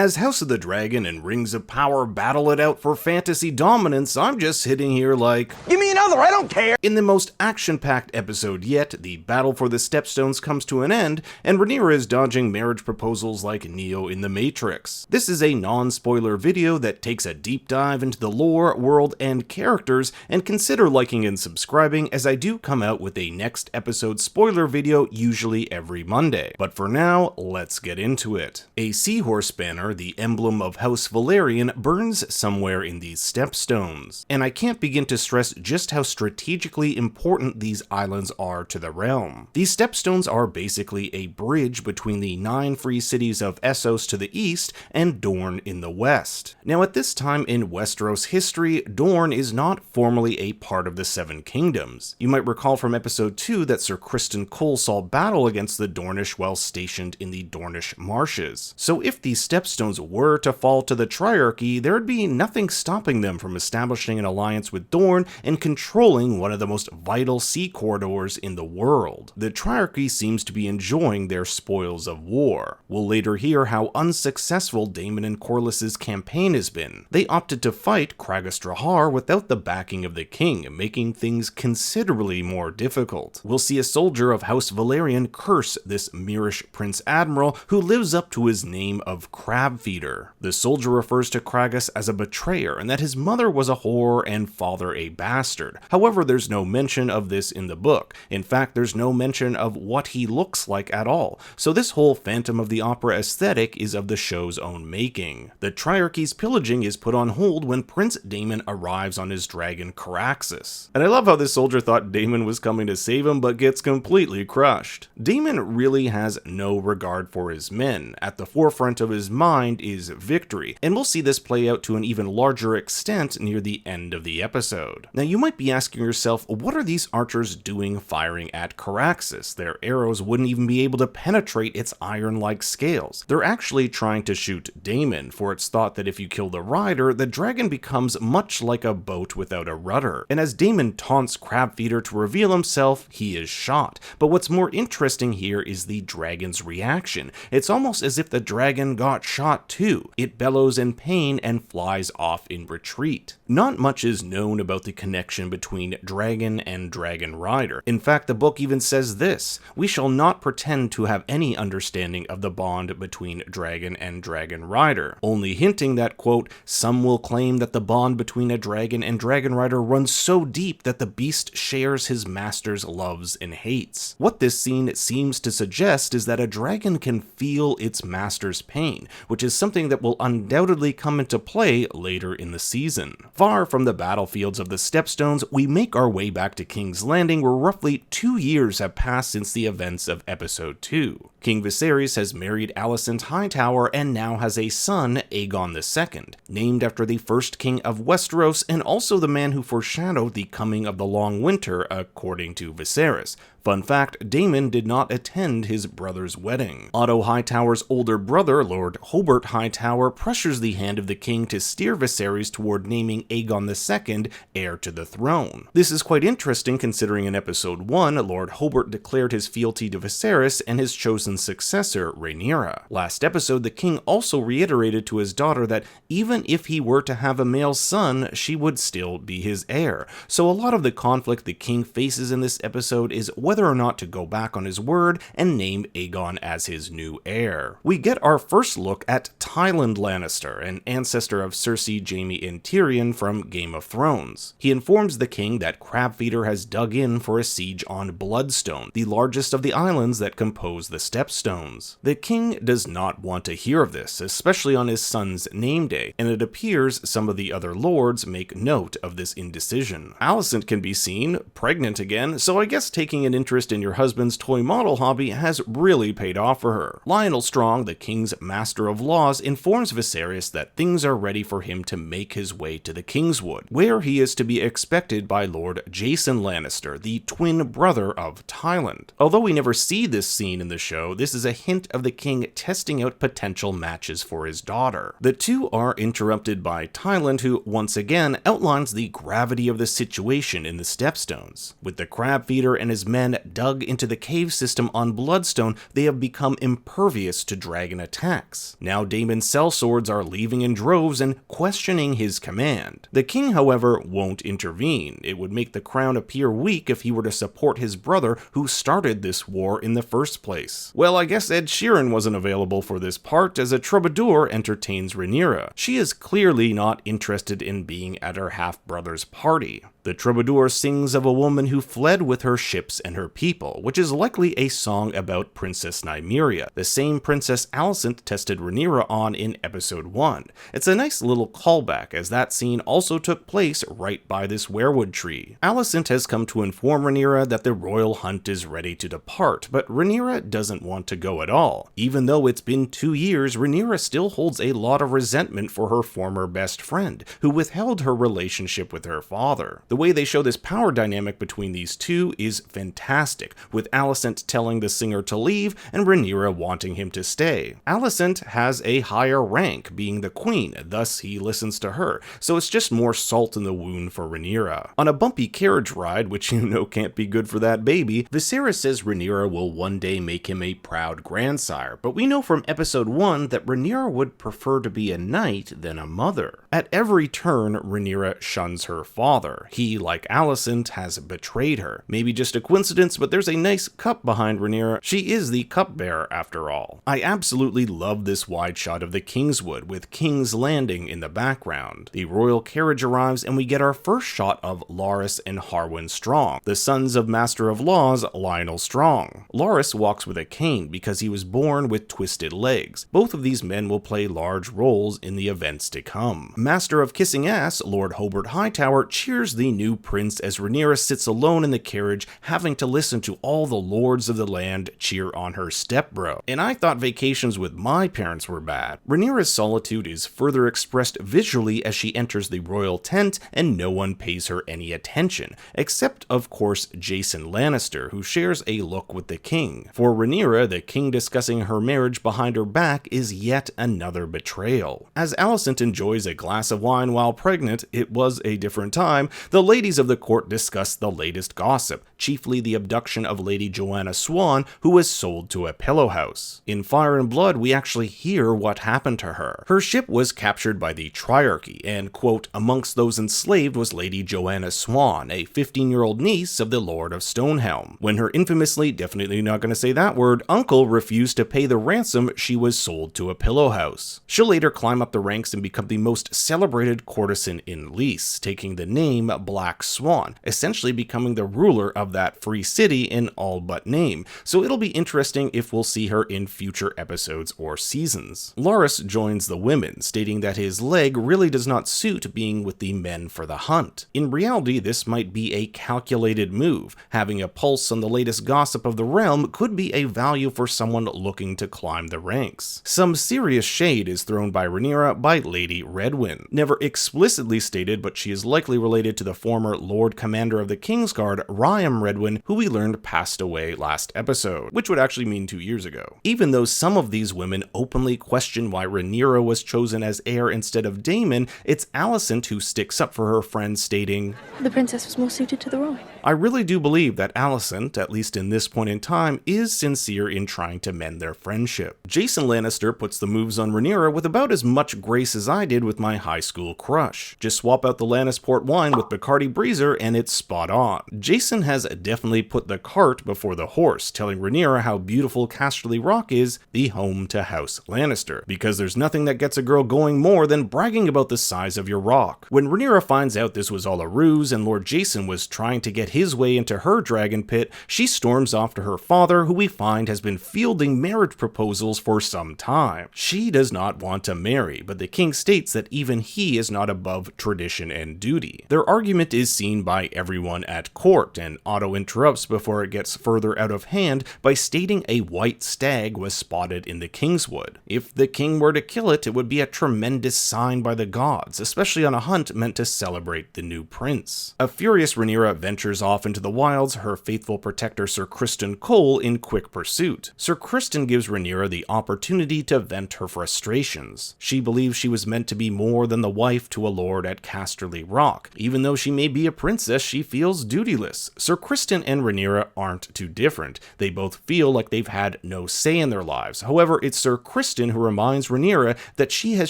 As House of the Dragon and Rings of Power battle it out for fantasy dominance, I'm just sitting here like, give me another, I don't care! In the most action-packed episode yet, the battle for the Stepstones comes to an end, and Rhaenyra is dodging marriage proposals like Neo in The Matrix. This is a non-spoiler video that takes a deep dive into the lore, world, and characters, and consider liking and subscribing as I do come out with a next episode spoiler video usually every Monday. But for now, let's get into it. A seahorse banner, the emblem of House Valyrian, burns somewhere in these Stepstones, and I can't begin to stress just how strategically important these islands are to the realm. These Stepstones are basically a bridge between the 9 free cities of Essos to the east and Dorne in the west. Now at this time in Westeros history, Dorne is not formally a part of the Seven Kingdoms. You might recall from episode 2 that Sir Criston Cole saw battle against the Dornish while stationed in the Dornish marshes. So if these Stepstones were to fall to the Triarchy, there would be nothing stopping them from establishing an alliance with Dorne and controlling one of the most vital sea corridors in the world. The Triarchy seems to be enjoying their spoils of war. We'll later hear how unsuccessful Daemon and Corlys's campaign has been. They opted to fight Craghas Drahar without the backing of the king, making things considerably more difficult. We'll see a soldier of House Valyrian curse this Myrish Prince Admiral who lives up to his name of Crab Feeder. The soldier refers to Craghas as a betrayer and that his mother was a whore and father a bastard. However, there's no mention of this in the book. In fact, there's no mention of what he looks like at all. So this whole Phantom of the Opera aesthetic is of the show's own making. The Triarchy's pillaging is put on hold when Prince Daemon arrives on his dragon Caraxes. And I love how this soldier thought Daemon was coming to save him but gets completely crushed. Daemon really has no regard for his men. At the forefront of his mind is victory, and we'll see this play out to an even larger extent near the end of the episode. Now you might be asking yourself, what are these archers doing firing at Caraxes? Their arrows wouldn't even be able to penetrate its iron-like scales. They're actually trying to shoot Daemon, for it's thought that if you kill the rider, the dragon becomes much like a boat without a rudder. And as Daemon taunts Crabfeeder to reveal himself, he is shot. But what's more interesting here is the dragon's reaction. It's almost as if the dragon got shot too. It bellows in pain and flies off in retreat. Not much is known about the connection between dragon and dragon rider. In fact, the book even says this: we shall not pretend to have any understanding of the bond between dragon and dragon rider, only hinting that, quote, some will claim that the bond between a dragon and dragon rider runs so deep that the beast shares his master's loves and hates. What this scene seems to suggest is that a dragon can feel its master's pain, which is something that will undoubtedly come into play later in the season. Far from the battlefields of the Stepstones, we make our way back to King's Landing, where roughly 2 years have passed since the events of episode 2. King Viserys has married Alicent Hightower and now has a son, Aegon II, named after the first king of Westeros and also the man who foreshadowed the coming of the Long Winter, according to Viserys. Fun fact, Daemon did not attend his brother's wedding. Otto Hightower's older brother, Lord Hobart Hightower, pressures the hand of the king to steer Viserys toward naming Aegon II heir to the throne. This is quite interesting considering in episode 1, Lord Hobart declared his fealty to Viserys and his chosen successor, Rhaenyra. Last episode, the king also reiterated to his daughter that even if he were to have a male son, she would still be his heir. So a lot of the conflict the king faces in this episode is whether or not to go back on his word and name Aegon as his new heir. We get our first look at Tyland Lannister, an ancestor of Cersei, Jaime, and Tyrion from Game of Thrones. He informs the king that Crabfeeder has dug in for a siege on Bloodstone, the largest of the islands that compose the Stepstones. The king does not want to hear of this, especially on his son's name day, and it appears some of the other lords make note of this indecision. Alicent can be seen pregnant again, so I guess taking an interest in your husband's toy model hobby has really paid off for her. Lionel Strong, the king's master of laws, informs Viserys that things are ready for him to make his way to the Kingswood, where he is to be expected by Lord Jason Lannister, the twin brother of Tyland. Although we never see this scene in the show, this is a hint of the king testing out potential matches for his daughter. The two are interrupted by Tyland, who once again outlines the gravity of the situation in the Stepstones. With the Crabfeeder and his men when dug into the cave system on Bloodstone, they have become impervious to dragon attacks. Now Daemon's sellswords are leaving in droves and questioning his command. The king, however, won't intervene. It would make the crown appear weak if he were to support his brother who started this war in the first place. Well, I guess Ed Sheeran wasn't available for this part, as a troubadour entertains Rhaenyra. She is clearly not interested in being at her half-brother's party. The troubadour sings of a woman who fled with her ships and her people, which is likely a song about Princess Nymeria, the same Princess Alicent tested Rhaenyra on in episode 1. It's a nice little callback, as that scene also took place right by this weirwood tree. Alicent has come to inform Rhaenyra that the royal hunt is ready to depart, but Rhaenyra doesn't want to go at all. Even though it's been 2 years, Rhaenyra still holds a lot of resentment for her former best friend, who withheld her relationship with her father. The way they show this power dynamic between these two is fantastic, with Alicent telling the singer to leave and Rhaenyra wanting him to stay. Alicent has a higher rank, being the queen, thus he listens to her, so it's just more salt in the wound for Rhaenyra. On a bumpy carriage ride, which you know can't be good for that baby, Viserys says Rhaenyra will one day make him a proud grandsire, but we know from episode 1 that Rhaenyra would prefer to be a knight than a mother. At every turn, Rhaenyra shuns her father. He, like Alicent, has betrayed her. Maybe just a coincidence, but there's a nice cup behind Rhaenyra. She is the cupbearer after all. I absolutely love this wide shot of the Kingswood, with King's Landing in the background. The royal carriage arrives and we get our first shot of Larys and Harwin Strong, the sons of Master of Laws Lionel Strong. Larys walks with a cane because he was born with twisted legs. Both of these men will play large roles in the events to come. Master of Kissing Ass, Lord Hobart Hightower, cheers the new prince as Rhaenyra sits alone in the carriage, having to listen to all the lords of the land cheer on her stepbro. And I thought vacations with my parents were bad. Rhaenyra's solitude is further expressed visually as she enters the royal tent and no one pays her any attention, except of course Jason Lannister, who shares a look with the king. For Rhaenyra, the king discussing her marriage behind her back is yet another betrayal. As Alicent enjoys a glass of wine while pregnant, it was a different time, the ladies of the court discuss the latest gossip, chiefly the abduction of Lady Joanna Swan, who was sold to a pillow house. In Fire and Blood, we actually hear what happened to her. Her ship was captured by the Triarchy, and, quote, amongst those enslaved was Lady Joanna Swan, a 15-year-old niece of the Lord of Stonehelm. When her infamously, definitely not gonna say that word, uncle refused to pay the ransom, she was sold to a pillow house. She'll later climb up the ranks and become the most celebrated courtesan in Lys, taking the name Black Swan, essentially becoming the ruler of that free city in all but name, so it'll be interesting if we'll see her in future episodes or seasons. Larys joins the women, stating that his leg really does not suit being with the men for the hunt. In reality, this might be a calculated move. Having a pulse on the latest gossip of the realm could be a value for someone looking to climb the ranks. Some serious shade is thrown by Rhaenyra by Lady Redwyn. Never explicitly stated, but she is likely related to the former Lord Commander of the Kingsguard, Ryam Redwyn, who we learned passed away last episode, which would actually mean 2 years ago. Even though some of these women openly question why Rhaenyra was chosen as heir instead of Daemon, it's Alicent who sticks up for her friend, stating, "The princess was more suited to the role." I really do believe that Alicent, at least in this point in time, is sincere in trying to mend their friendship. Jason Lannister puts the moves on Rhaenyra with about as much grace as I did with my high school crush. Just swap out the Lannisport wine with Bacardi Breezer and it's spot on. Jason has definitely put the cart before the horse, telling Rhaenyra how beautiful Casterly Rock is, the home to House Lannister, because there's nothing that gets a girl going more than bragging about the size of your rock. When Rhaenyra finds out this was all a ruse and Lord Jason was trying to get his way into her dragon pit, she storms off to her father, who we find has been fielding marriage proposals for some time. She does not want to marry, but the king states that even he is not above tradition and duty. Their argument is seen by everyone at court, and Otto interrupts before it gets further out of hand by stating a white stag was spotted in the Kingswood. If the king were to kill it, it would be a tremendous sign by the gods, especially on a hunt meant to celebrate the new prince. A furious Rhaenyra ventures off into the wilds, her faithful protector Sir Criston Cole in quick pursuit. Sir Criston gives Rhaenyra the opportunity to vent her frustrations. She believes she was meant to be more than the wife to a lord at Casterly Rock. Even though she may be a princess, she feels dutyless. Sir Criston and Rhaenyra aren't too different. They both feel like they've had no say in their lives. However, it's Sir Criston who reminds Rhaenyra that she has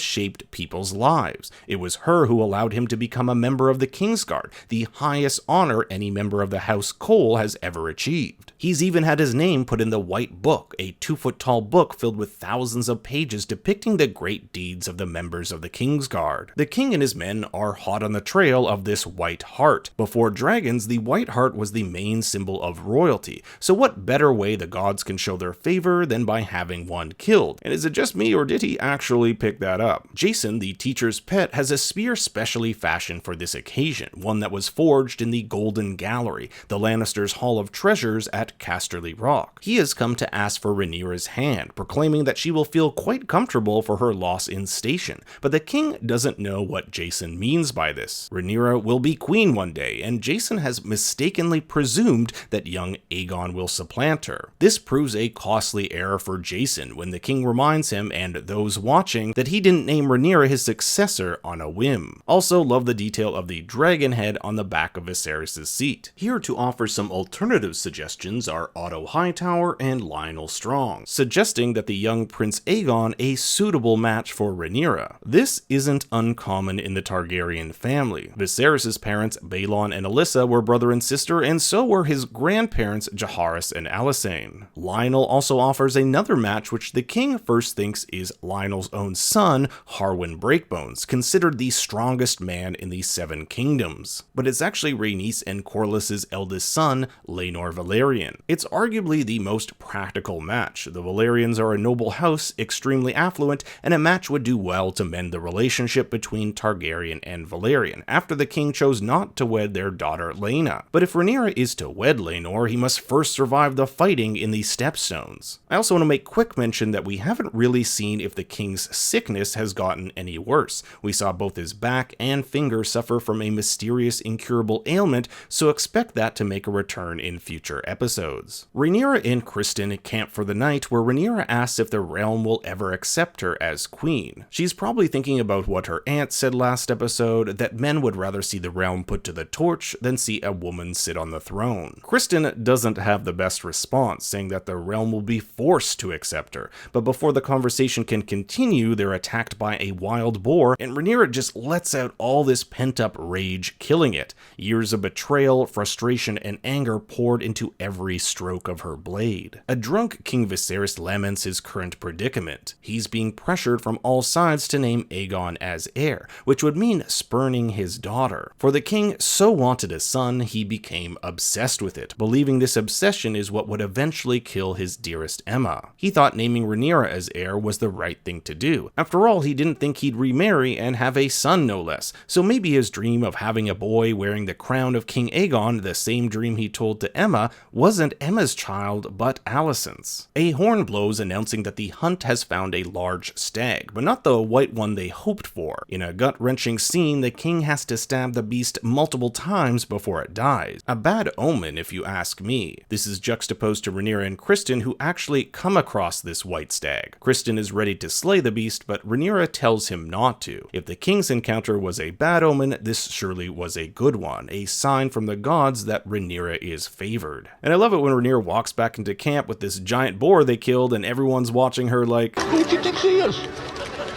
shaped people's lives. It was her who allowed him to become a member of the Kingsguard, the highest honor any member of the House Cole has ever achieved. He's even had his name put in the White Book, a 2-foot-tall book filled with thousands of pages depicting the great deeds of the members of the Kingsguard. The king and his men are hot on the trail of this White Hart. Before dragons, the White Hart was the main symbol of royalty, so what better way the gods can show their favor than by having one killed? And is it just me, or did he actually pick that up? Jason, the teacher's pet, has a spear specially fashioned for this occasion, one that was forged in the Golden Gallery, the Lannisters' Hall of Treasures at Casterly Rock. He has come to ask for Rhaenyra's hand, proclaiming that she will feel quite comfortable for her loss in station, but the king doesn't know what Jason means by this. Rhaenyra will be queen one day, and Jason has mistakenly presumed that young Aegon will supplant her. This proves a costly error for Jason when the king reminds him and those watching that he didn't name Rhaenyra his successor on a whim. Also love the detail of the dragon head on the back of Viserys' seat. Here to offer some alternative suggestions are Otto Hightower and Lionel Strong, suggesting that the young Prince Aegon a suitable match for Rhaenyra. This isn't uncommon in the Targaryen family. Viserys' parents, Balon and Alyssa, were brother and sister, and so were his grandparents, Jaehaerys and Alysanne. Lionel also offers another match which the king first thinks is Lionel's own son, Harwin Breakbones, considered the strongest man in the Seven Kingdoms. But it's actually Rhaenys and Corlys's eldest son, Laenor Velaryon. It's arguably the most practical match. The Velaryons are a noble house, extremely affluent, and a match would do well to mend the relationship between Targaryen and Velaryon, after the king chose not to wed their daughter Laena. But if Rhaenyra is to wed Laenor, he must first survive the fighting in the Stepstones. I also want to make quick mention that we haven't really seen if the king's sickness has gotten any worse. We saw both his back and finger suffer from a mysterious incurable ailment, so expect that to make a return in future episodes. Rhaenyra and Criston camp for the night, where Rhaenyra asks if the realm will ever accept her as queen. She's probably thinking about what her aunt said last episode, that men would rather see the realm put to the torch than see a woman sit on the throne. Criston doesn't have the best response, saying that the realm will be forced to accept her, but before the conversation can continue, they're attacked by a wild boar, and Rhaenyra just lets out all this pent-up rage, killing it. Years of betrayal, frustration, and anger poured into every stroke of her blade. A drunk King Viserys laments his current predicament. He's being pressured from all sides to name Aegon as heir, which would mean spurning his daughter. For the king so wanted a son, he became obsessed with it, believing this obsession is what would eventually kill his dearest Aemma. He thought naming Rhaenyra as heir was the right thing to do. After all, he didn't think he'd remarry and have a son no less, so maybe his dream of having a boy wearing the crown of King Aegon, the same dream he told to Aemma, wasn't Aemma's child, but Alicent's. A horn blows announcing that the hunt has found a large stag, but not the white one they hoped for. In a gut-wrenching scene, the king has to stab the beast multiple times before it dies. A bad omen, if you ask me. This is juxtaposed to Rhaenyra and Criston, who actually come across this white stag. Criston is ready to slay the beast, but Rhaenyra tells him not to. If the king's encounter was a bad omen, this surely was a good one, a sign from the gods that Rhaenyra is favored. And I love it when Rhaenyra walks back into camp with this giant boar they killed, and everyone's watching her like, Who do you think she is?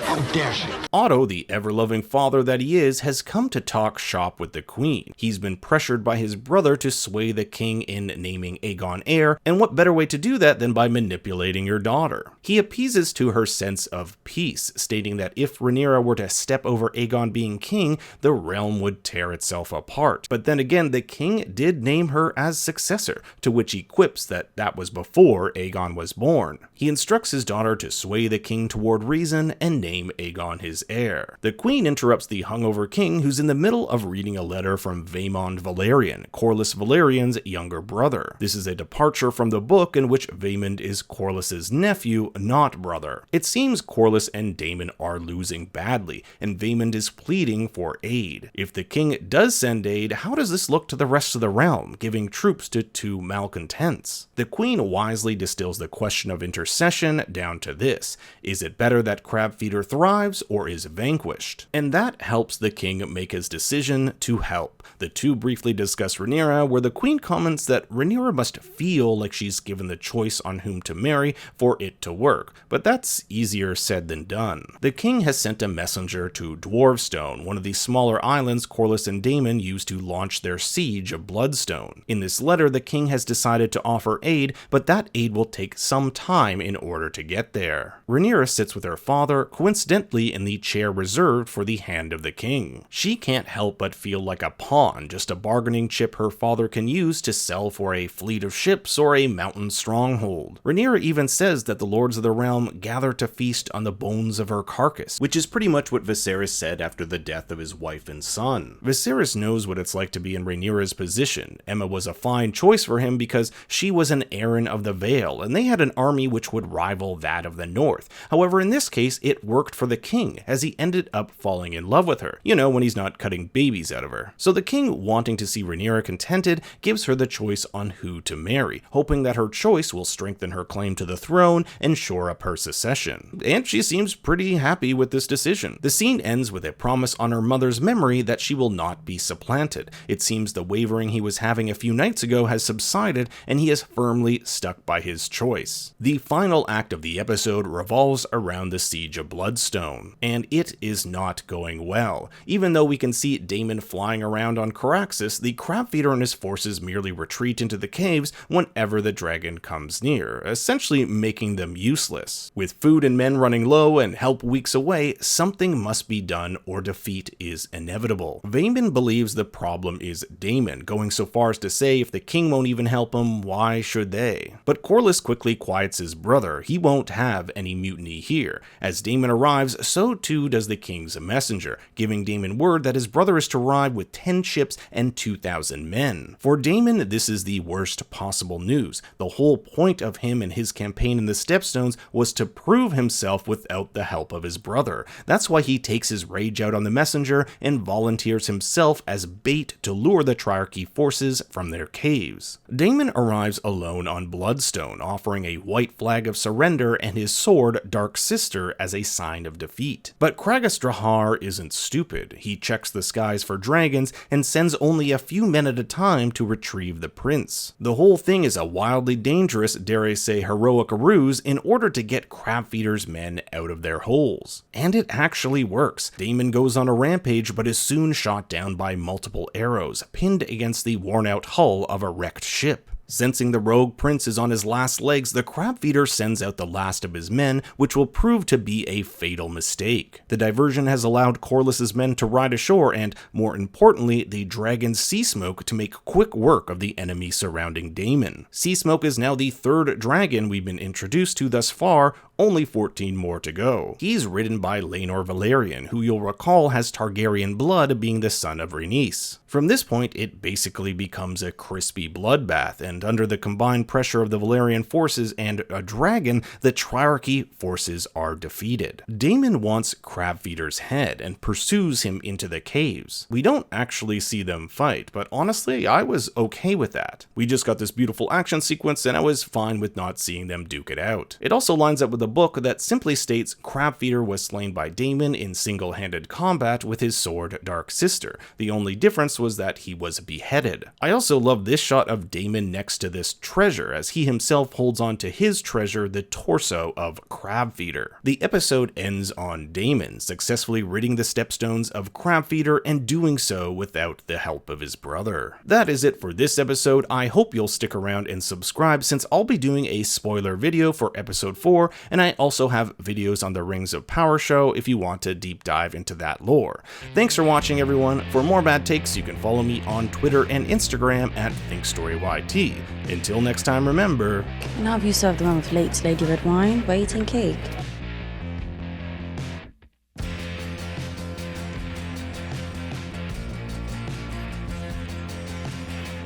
How dare she? Otto, the ever-loving father that he is, has come to talk shop with the queen. He's been pressured by his brother to sway the king in naming Aegon heir, and what better way to do that than by manipulating your daughter? He appeases to her sense of peace, stating that if Rhaenyra were to step over Aegon being king, the realm would tear itself apart. But then again, the king did name her as successor, to which he quips that that was before Aegon was born. He instructs his daughter to sway the king toward reason and name name Aegon his heir. The queen interrupts the hungover king, who's in the middle of reading a letter from Vaemond Valerian, Corlys Valerian's younger brother. This is a departure from the book in which Vaemond is Corlys's nephew, not brother. It seems Corlys and Daemon are losing badly, and Vaemond is pleading for aid. If the king does send aid, how does this look to the rest of the realm, giving troops to two malcontents? The queen wisely distills the question of intercession down to this: is it better that Crabfeeder thrives or is vanquished? And that helps the king make his decision to help. The two briefly discuss Rhaenyra, where the queen comments that Rhaenyra must feel like she's given the choice on whom to marry for it to work, but that's easier said than done. The king has sent a messenger to Dwarfstone, one of the smaller islands Corlys and Daemon used to launch their siege of Bloodstone. In this letter, the king has decided to offer aid, but that aid will take some time in order to get there. Rhaenyra sits with her father, coincidentally in the chair reserved for the hand of the king. She can't help but feel like a pawn, just a bargaining chip her father can use to sell for a fleet of ships or a mountain stronghold. Rhaenyra even says that the lords of the realm gather to feast on the bones of her carcass, which is pretty much what Viserys said after the death of his wife and son. Viserys knows what it's like to be in Rhaenyra's position. Emma was a fine choice for him because she was an Arryn of the Vale, and they had an army which would rival that of the North. However, in this case, it worked for the king, as he ended up falling in love with her. You know, when he's not cutting babies out of her. So the king, wanting to see Rhaenyra contented, gives her the choice on who to marry, hoping that her choice will strengthen her claim to the throne and shore up her succession. And she seems pretty happy with this decision. The scene ends with a promise on her mother's memory that she will not be supplanted. It seems the wavering he was having a few nights ago has subsided, and he is firmly stuck by his choice. The final act of the episode revolves around the siege of Bloodstone, and it is not going well. Even though we can see Daemon flying around on Caraxes, the Crabfeeder and his forces merely retreat into the caves whenever the dragon comes near, essentially making them useless. With food and men running low and help weeks away, something must be done or defeat is inevitable. Vaemond believes the problem is Daemon, going so far as to say if the king won't even help him, why should they? But Corlys quickly quiets his brother. He won't have any mutiny here. As Daemon arrives, so too does the king's messenger, giving Daemon word that his brother is to arrive with 10 ships and 2,000 men. For Daemon, this is the worst possible news. The whole point of him and his campaign in the Stepstones was to prove himself without the help of his brother. That's why he takes his rage out on the messenger and volunteers himself as bait to lure the Triarchy forces from their caves. Daemon arrives alone on Bloodstone, offering a white flag of surrender and his sword, Dark Sister, as a sign of defeat. But Craghas Drahar isn't stupid. He checks the skies for dragons and sends only a few men at a time to retrieve the prince. The whole thing is a wildly dangerous, dare I say heroic ruse in order to get Crabfeeder's men out of their holes. And it actually works. Daemon goes on a rampage but is soon shot down by multiple arrows, pinned against the worn-out hull of a wrecked ship. Sensing the rogue prince is on his last legs, the Crabfeeder sends out the last of his men, which will prove to be a fatal mistake. The diversion has allowed Corlys's men to ride ashore and, more importantly, the dragon Seasmoke to make quick work of the enemy surrounding Daemon. Seasmoke is now the third dragon we've been introduced to thus far, only 14 more to go. He's ridden by Laenor Valerian, who you'll recall has Targaryen blood, being the son of Rhaenys. From this point, it basically becomes a crispy bloodbath, and under the combined pressure of the Valerian forces and a dragon, the Triarchy forces are defeated. Daemon wants Crabfeeder's head and pursues him into the caves. We don't actually see them fight, but honestly, I was okay with that. We just got this beautiful action sequence, and I was fine with not seeing them duke it out. It also lines up with the book that simply states Crabfeeder was slain by Daemon in single-handed combat with his sword Dark Sister. The only difference was that he was beheaded. I also love this shot of Daemon next to this treasure, as he himself holds on to his treasure, the torso of Crabfeeder. The episode ends on Daemon successfully ridding the Stepstones of Crabfeeder and doing so without the help of his brother. That is it for this episode. I hope you'll stick around and subscribe, since I'll be doing a spoiler video for episode 4, and I also have videos on the Rings of Power show if you want to deep dive into that lore. Thanks for watching, everyone. For more bad takes, you can follow me on Twitter and Instagram at ThinkStoryYT. Until next time, remember... And have you served the one with late Lady Red Wine, waiting cake?